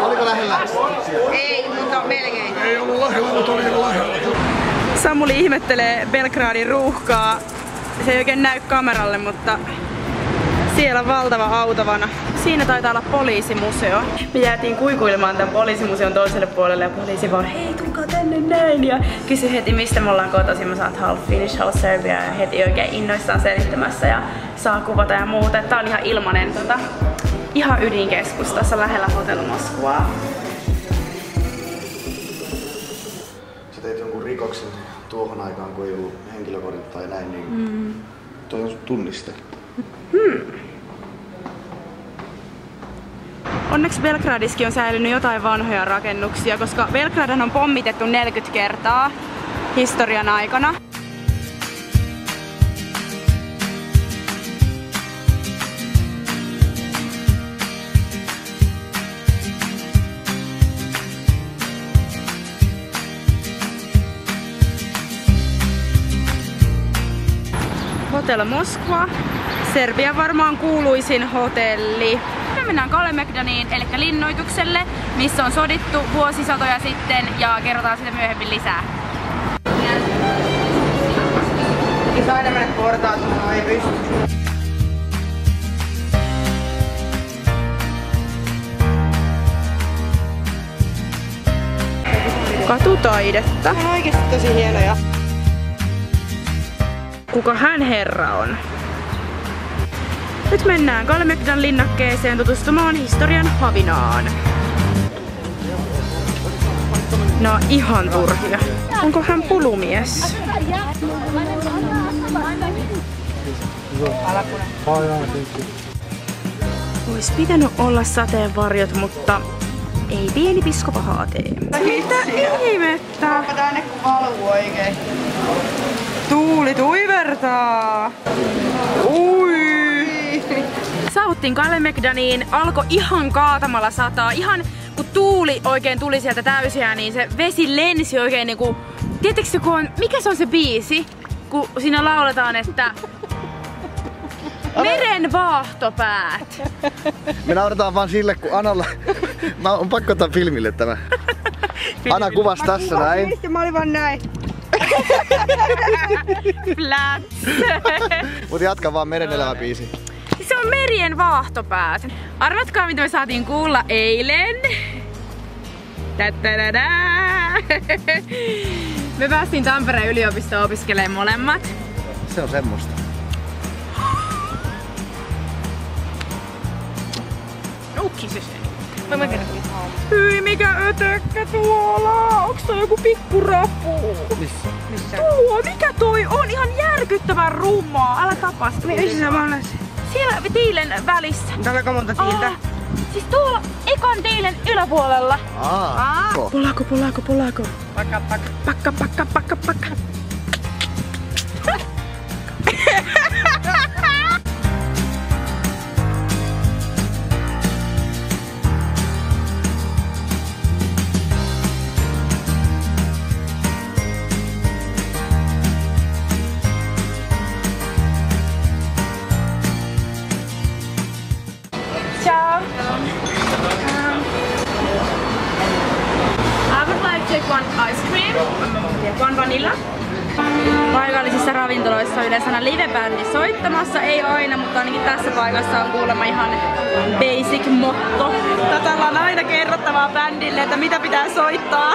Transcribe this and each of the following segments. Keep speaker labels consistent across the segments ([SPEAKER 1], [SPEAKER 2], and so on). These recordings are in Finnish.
[SPEAKER 1] Oliko lähellä?
[SPEAKER 2] Ei, mutta melkein.
[SPEAKER 1] Ei ollut lähellä, mutta oli aika lähellä.
[SPEAKER 3] Samuli ihmettelee Belgradin ruuhkaa. Se ei oikein näy kameralle, mutta siellä on valtava autovana. Siinä taitaa olla poliisimuseo. Me jäätiin kuikuilemaan tämän poliisimuseon toiselle puolelle ja poliisi vaan, hei tulkaa tänne näin. Ja kysyi heti mistä me ollaan kotoisin. Mä saat half Finnish, half Serbia ja heti oikein innoissaan selittämässä ja saa kuvata ja muuta. Tää on ihan ilmanen ihan ydinkeskustassa lähellä Hotel Moskvaa.
[SPEAKER 1] Sä teit jonkun rikoksen tuohon aikaan, kun ei ollut henkilökortit tai näin, niin toi on tunniste.
[SPEAKER 3] Onneksi Belgradissakin on säilynyt jotain vanhoja rakennuksia, koska Belgradan on pommitettu 40 kertaa historian aikana. Hotel Moskva, Serbian varmaan kuuluisin hotelli. Me mennään Kalemegdaniin, eli linnoitukselle, missä on sodittu vuosisatoja sitten ja kerrotaan sitä myöhemmin lisää.
[SPEAKER 2] Jos aina mennä portaat, mutta ei pysty.
[SPEAKER 3] Katutaidetta.
[SPEAKER 2] On oikeesti tosi hienoja.
[SPEAKER 3] Kuka hän herra on? Nyt mennään Kalemegdan linnakkeeseen tutustumaan historian havinaan. No ihan turhia. Onko hän pulumies? Ois pitänyt olla sateenvarjot, mutta ei pieni pisko pahaa tee. Mitä ihmettä?
[SPEAKER 2] Onpa tänne kun valuu oikein.
[SPEAKER 3] Tuuli tuivertaa! Ui! Saavuttiin Kalemegdaniin, alkoi ihan kaatamalla sataa. Ihan kun tuuli oikein tuli sieltä täysiä, niin se vesi lensi oikein niinku... Tiedättekö kun on... Mikä se on se biisi? Kun siinä lauletaan, että... Meren vaahtopäät.
[SPEAKER 1] Me naurataan vaan sille, kun Analla... On pakko ottaa filmille tämä. Ana kuvasi tässä näin.
[SPEAKER 2] Mä olin vaan näin.
[SPEAKER 3] Flats.
[SPEAKER 1] Mut jatka vaan meren elämä biisi.
[SPEAKER 3] Se on merien vaahtopäät. Arvatkaa mitä me saatiin kuulla eilen. Me päästiin Tampereen yliopistoon opiskelemaan molemmat.
[SPEAKER 1] Se on semmoista.
[SPEAKER 3] Nukki se sen. Hyi mikä ötökkä tuolla! Onks toi joku pikkurapu?
[SPEAKER 1] Missä?
[SPEAKER 3] Tuo, mikä toi on? Ihan järkyttävän rummaa. Älä tapa sitä.
[SPEAKER 2] Missä sä vaan
[SPEAKER 3] Siellä tiilen välissä.
[SPEAKER 2] Täällä monta tiiltä?
[SPEAKER 3] Siis tuolla ekan tiilen yläpuolella.
[SPEAKER 1] Polako.
[SPEAKER 2] Pakka.
[SPEAKER 3] Pakka. Ciao. I would like to take one ice cream, one vanilla. Paikallisissa ravintoloissa on yleensä aina live-bändi soittamassa, ei aina, mutta ainakin tässä paikassa on kuulemma ihan basic motto. Tätä on aina kerrottavaa bändille, että mitä pitää soittaa.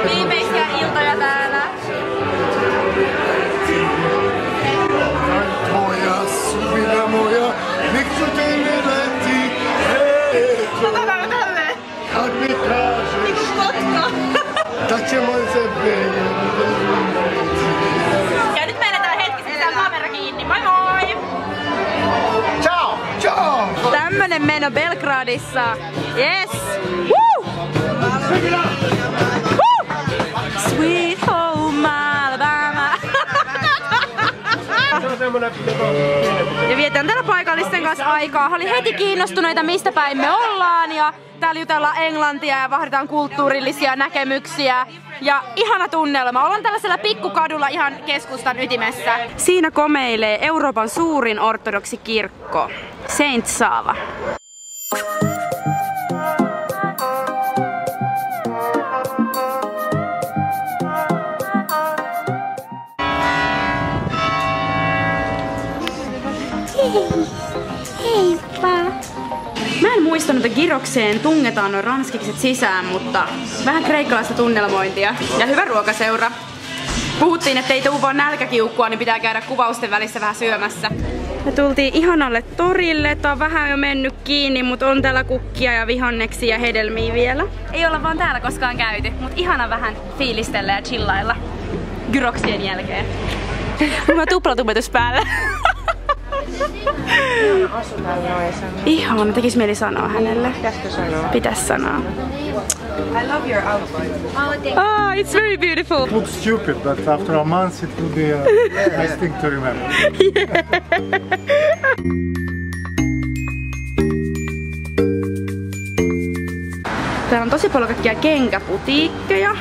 [SPEAKER 3] Viimeisiä iltoja Viimeinen meno Belgradissa. Yes! Woo! Woo! Sweet home Alabama. Ja vietän täällä paikallisten kanssa aikaa. He oli heti kiinnostuneita mistä päin me ollaan ja täällä jutellaan englantia ja vahditaan kulttuurillisia näkemyksiä. Ja ihana tunnelma. Ollaan tällaisella pikkukadulla ihan keskustan ytimessä. Siinä komeilee Euroopan suurin ortodoksikirkko, Saint Sava. Heippa! Mä en muistanut, että gyrokseen tungetaan noin ranskikset sisään, mutta vähän kreikkalaista tunnelmointia ja hyvä ruokaseura. Puhuttiin, että ei tuu vaan nälkäkiukkua, niin pitää käydä kuvausten välissä vähän syömässä. Me tultiin ihanalle torille, tää on vähän jo mennyt kiinni, mutta on täällä kukkia ja vihanneksia ja hedelmiä vielä. Ei olla vaan täällä koskaan käyty, mutta ihana vähän fiilistellä ja chillailla gyroksien jälkeen. Mulla on tuplatumetus päällä. Ihana, tekis mieli sanoa hänelle.
[SPEAKER 2] Pitäisikö sanoa?
[SPEAKER 3] Pitäis sanoa.
[SPEAKER 2] I love your outfit.
[SPEAKER 3] Oh, it's very beautiful.
[SPEAKER 4] It looks stupid, but after a month it will be a nice thing to remember.
[SPEAKER 3] Täällä on tosi paljon kaikkia kenkäputiikkeja.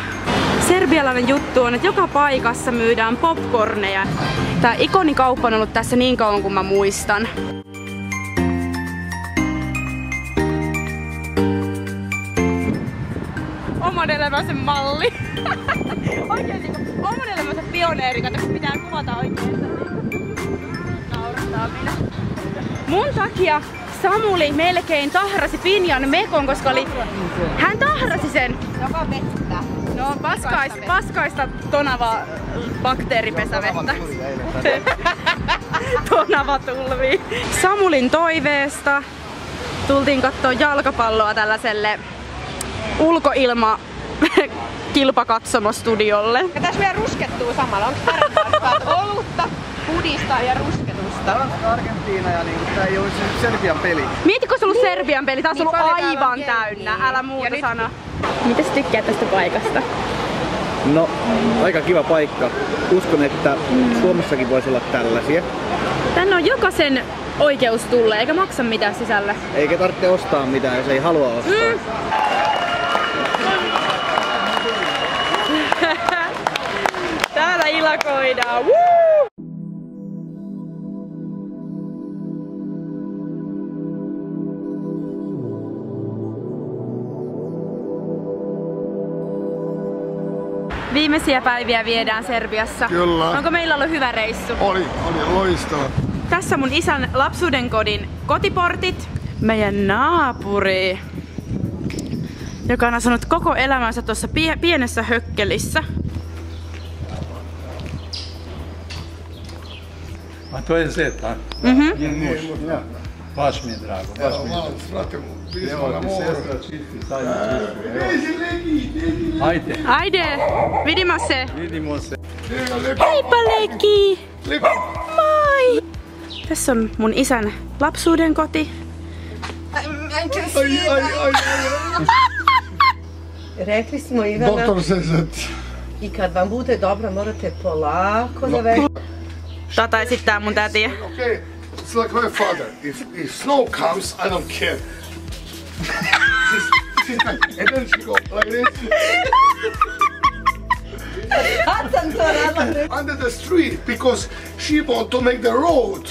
[SPEAKER 3] Serbialainen juttu on, että joka paikassa myydään popcorneja. Tää ikonikauppa on ollut tässä niin kauan kuin mä muistan. Oman elämänsä malli. Oikein niinku oman elämänsä pioneeri, kato kun pitää kuvata oikein. Naurattaa minä. Mun takia Samuli melkein tahrasi Pinjan mekon, koska hän tahrasi sen.
[SPEAKER 2] Joka vettä.
[SPEAKER 3] No paskaista tonava bakteeripesävettä. Tonava tulvi. Samulin toiveesta tultiin kattoo jalkapalloa tällaiselle ulkoilma kilpakatsomostudiolle.
[SPEAKER 2] Ja tässä vielä ruskettuu samalla. Onko parempaa olutta, pudista ja rusketusta?
[SPEAKER 1] Argentiina ja niin, tää ei ole Serbian peli.
[SPEAKER 3] Mietitkö se ollut Serbian peli? Tää on ollut
[SPEAKER 2] paljon täällä
[SPEAKER 3] aivan
[SPEAKER 2] on
[SPEAKER 3] täynnä.
[SPEAKER 2] jengiä.
[SPEAKER 3] Älä muuta
[SPEAKER 2] Ja
[SPEAKER 3] sano. Mitä sä tykkäät tästä paikasta?
[SPEAKER 5] No, aika kiva paikka. Uskon, että Suomessakin voisi olla tällaisia.
[SPEAKER 3] Tänne on jokaisen oikeus tulla, eikä maksa mitään sisällä.
[SPEAKER 5] Eikä tarvitse ostaa mitään, jos ei halua ostaa.
[SPEAKER 3] Täällä ilakoidaan. Woo! Viimeisiä päiviä viedään Serbiassa.
[SPEAKER 4] Kyllä.
[SPEAKER 3] Onko meillä ollut hyvä reissu?
[SPEAKER 4] Oli loistava.
[SPEAKER 3] Tässä mun isän lapsuuden kodin kotiportit. Meidän naapuri, joka on asunut koko elämänsä tuossa pienessä hökkelissä.
[SPEAKER 6] A to je zet, a? Baš mi je drago, baš mi je drago. Evo ti sestra čisti, sajno čisti. Ajde,
[SPEAKER 3] Aide, vidimo se.
[SPEAKER 6] vidimo se.
[SPEAKER 3] Heippa Leikki! Moi! Tässä on mun isän lapsuuden koti.
[SPEAKER 7] Rekli smo Ivana,
[SPEAKER 4] Doktor Sezet.
[SPEAKER 7] i kad vam bude dobro morate polako da vežete.
[SPEAKER 3] Tata esittää mun tätiä.
[SPEAKER 4] Okay, it's like my father. If snow comes, I don't care. And then she go like this. Under the street because she want to make the road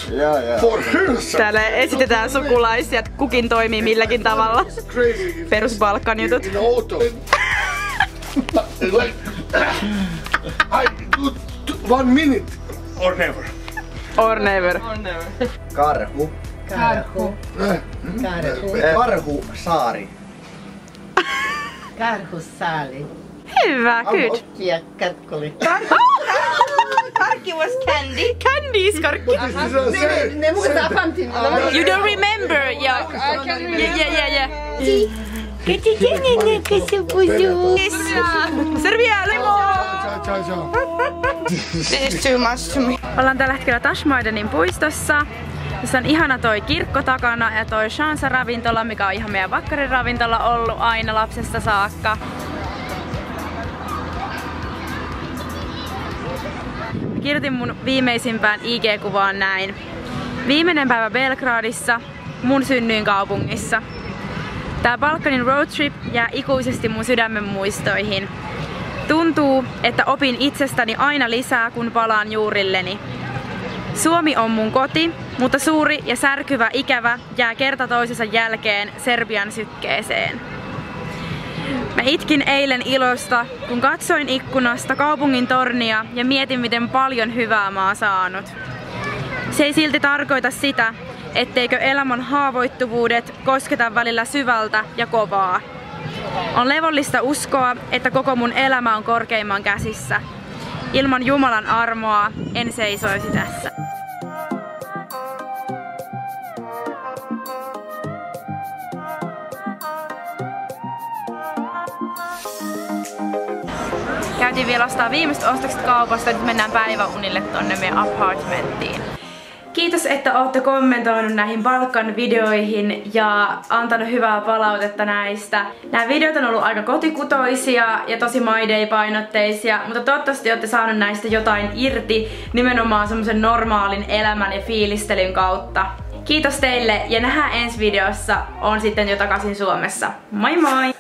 [SPEAKER 4] for herself.
[SPEAKER 3] Täällä esitetään sukulaisia, että kukin toimii milläkin tavalla.
[SPEAKER 4] Crazy.
[SPEAKER 3] Perusbalkan jutut.
[SPEAKER 4] In the auto. Like, I do 1 minute or never.
[SPEAKER 3] Or never.
[SPEAKER 5] Karhu.
[SPEAKER 7] Karhu.
[SPEAKER 5] Karhu saari.
[SPEAKER 7] Karhusaali.
[SPEAKER 3] Hyvä, good.
[SPEAKER 7] Ja katkoli.
[SPEAKER 2] Karkki was candy.
[SPEAKER 3] Candies, karkki.
[SPEAKER 7] Ne mun zapamtim.
[SPEAKER 3] You don't remember, yeah. Yeah. Serbia, limo!
[SPEAKER 4] Ciao.
[SPEAKER 2] This is too much to me.
[SPEAKER 3] Ollaan tällä hetkellä Tashmaidanin puistossa. Tässä on ihana toi kirkko takana ja toi Shansa-ravintola, mikä on ihan meidän vakkariravintola ollut aina lapsesta saakka. Kirjoitin mun viimeisimpään IG-kuvaan näin. Viimeinen päivä Belgradissa, mun synnyinkaupungissa. Tää Balkanin roadtrip jää ikuisesti mun sydämen muistoihin. Tuntuu, että opin itsestäni aina lisää, kun palaan juurilleni. Suomi on mun koti, mutta suuri ja särkyvä ikävä jää kerta toisensa jälkeen Serbian sykkeeseen. Mä itkin eilen ilosta, kun katsoin ikkunasta kaupungin tornia ja mietin, miten paljon hyvää mä oon saanut. Se ei silti tarkoita sitä, etteikö elämän haavoittuvuudet kosketa välillä syvältä ja kovaa. On levollista uskoa, että koko mun elämä on korkeimman käsissä. Ilman Jumalan armoa en seisoisi tässä. Käytiin vielä ostaa viimeiset ostokset kaupasta, nyt mennään päiväunille tonne meidän apartmenttiin. Kiitos, että olette kommentoinut näihin Balkan-videoihin ja antanut hyvää palautetta näistä. Nämä videot on ollut aika kotikutoisia ja tosi My Day-painotteisia, mutta toivottavasti olette saanut näistä jotain irti nimenomaan semmosen normaalin elämän ja fiilistelyn kautta. Kiitos teille ja nähdään ensi videossa. On sitten jo takaisin Suomessa. Moi moi!